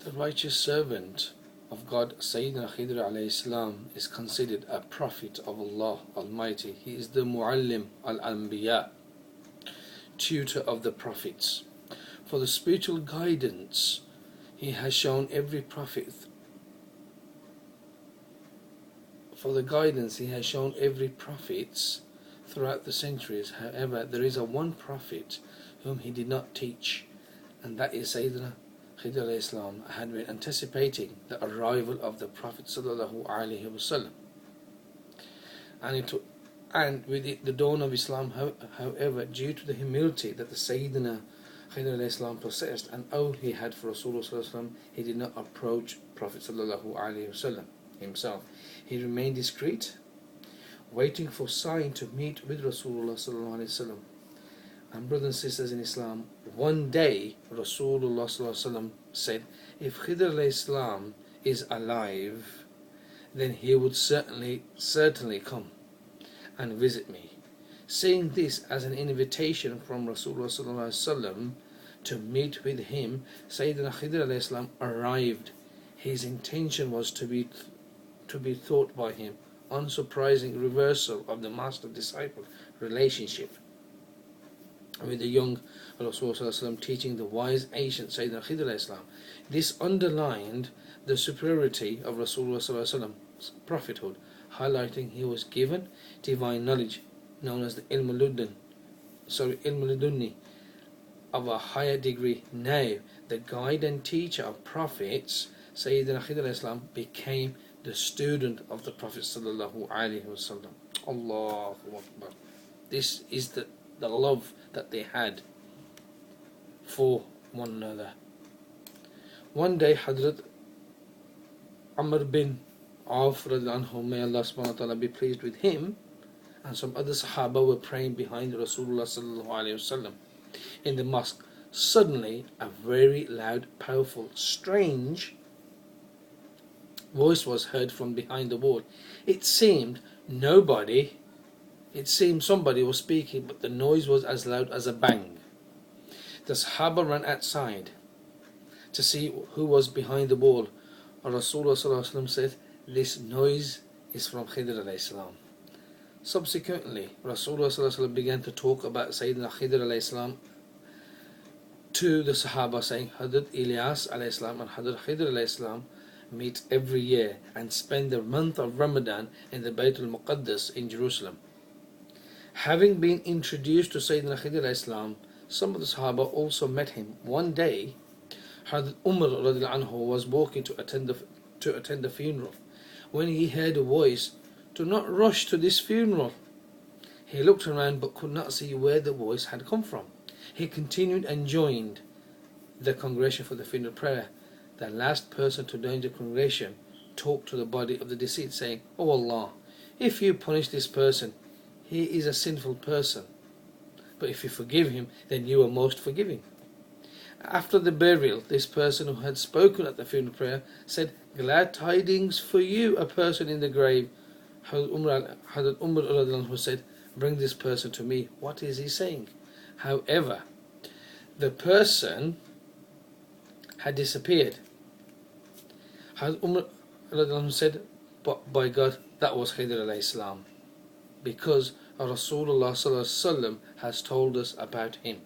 The righteous servant of God, Sayyidina Khidr AS, is considered a prophet of Allah Almighty. He is the Muallim al-Anbiya, tutor of the prophets. For the spiritual guidance he has shown every prophet. For the guidance he has shown every prophets throughout the centuries. However, there is one prophet whom he did not teach, and that is Sayyidina Khidr AS had been anticipating the arrival of the Prophet sallallahu alaihi wasallam, and with the dawn of Islam, however, due to the humility that the Sayyidina Khidr AS possessed and all he had for Rasulullah sallallahu alaihi wasallam, he did not approach Prophet sallallahu alaihi wasallam himself. He remained discreet, waiting for sign to meet with Rasulullah sallallahu alaihi wasallam. And brothers and sisters in Islam, one day Rasulullah sallallahu alaihi wasallam said, if Khidr al-Islam is alive, then he would certainly come and visit me. Seeing this as an invitation from Rasulullah sallallahu alaihi wasallam to meet with him, Sayyidina Khidr al-Islam arrived. His intention was to be thought by him, unsurprising reversal of the master-disciple relationship with the young Rasulullah teaching the wise ancient Sayyidina Khidr AS. This underlined the superiority of Rasulullah's prophethood, highlighting he was given divine knowledge known as the Ilm al-Ladunni of a higher degree. Now, the guide and teacher of prophets, Sayyidina Khidr AS, became the student of the Prophet sallallahu alaihi wasallam. Allahu Akbar. This is the love that they had for one another. One day, Hazrat Amr bin Auf, may Allah subhanahu wa ta'ala be pleased with him, and some other Sahaba were praying behind Rasulullah sallallahu alaihi wasallam in the mosque. Suddenly, a very loud, powerful, strange voice was heard from behind the wall. It seemed somebody was speaking, but the noise was as loud as a bang. The Sahaba ran outside to see who was behind the wall. Rasulullah said, this noise is from Khidr AS. Subsequently, Rasulullah began to talk about Sayyidina Khidr AS to the Sahaba, saying, Hazrat Ilyas AS and Hazrat Khidr AS meet every year and spend the month of Ramadan in the Bayt al-Muqaddas in Jerusalem. Having been introduced to Sayyidina Khidr AS, some of the Sahaba also met him. One day, Hazrat Umar was walking to attend the funeral. When he heard a voice, do not rush to this funeral. He looked around but could not see where the voice had come from. He continued and joined the congregation for the funeral prayer. The last person to join the congregation talked to the body of the deceased, saying, O Allah, if you punish this person, he is a sinful person. But if you forgive him, then you are most forgiving. After the burial, this person who had spoken at the funeral prayer said, glad tidings for you, a person in the grave. Hazrat Umar said, bring this person to me. What is he saying? However, the person had disappeared. Hazrat Umar said, but by God, that was Khidr AS, because Rasulullah has told us about him.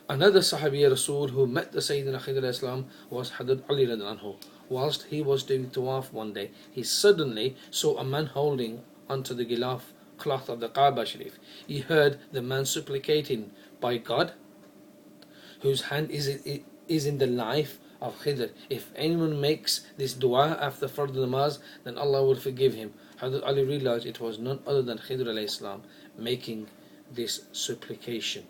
Another Sahabi Rasul who met the Sayyidina Khidr AS was Hazrat Ali. Whilst he was doing tawaf one day, he suddenly saw a man holding onto the gilaf cloth of the Kaaba Sharif. He heard the man supplicating, by God, whose hand is in the life of Khidr, if anyone makes this dua after Fard namaz, then Allah will forgive him. Hazrat Ali realized it was none other than Khidr AS making this supplication.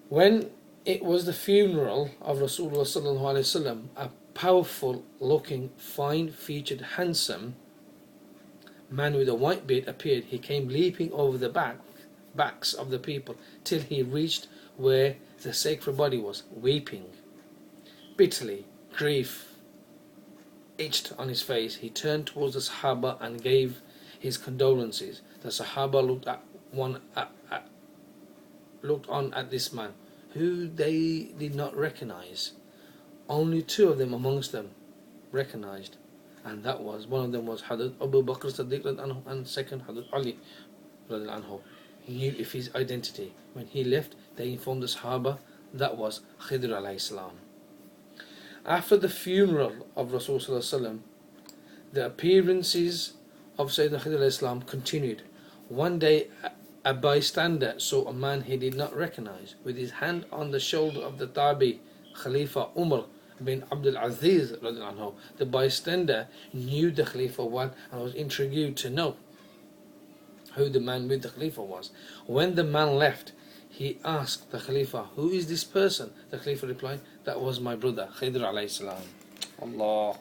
When it was the funeral of Rasulullah sallallahu alaihi wasallam, a powerful looking, fine featured, handsome man with a white beard appeared. He came leaping over the backs of the people till he reached where the sacred body was, weeping bitterly. Grief etched on his face. He turned towards the Sahaba and gave his condolences. The Sahaba looked on at this man, who they did not recognize. only two of them amongst them recognized, and that was, one of them was Hadrat Abu Bakr Siddiq anhu, and second Hadrat Ali anhu. He knew if his identity. When he left, they informed the Sahaba that was Khidr AS. After the funeral of Rasulullah, the appearances of Sayyidina Khidr AS continued. One day, a bystander saw a man he did not recognize with his hand on the shoulder of the Tabi, Khalifa Umar bin Abdul Aziz. The bystander knew the Khalifa well and was intrigued to know who the man with the Khalifa was. When the man left, he asked the Khalifa, "Who is this person?" The Khalifa replied, "That was my brother, Khidr alayhi salam." Allah.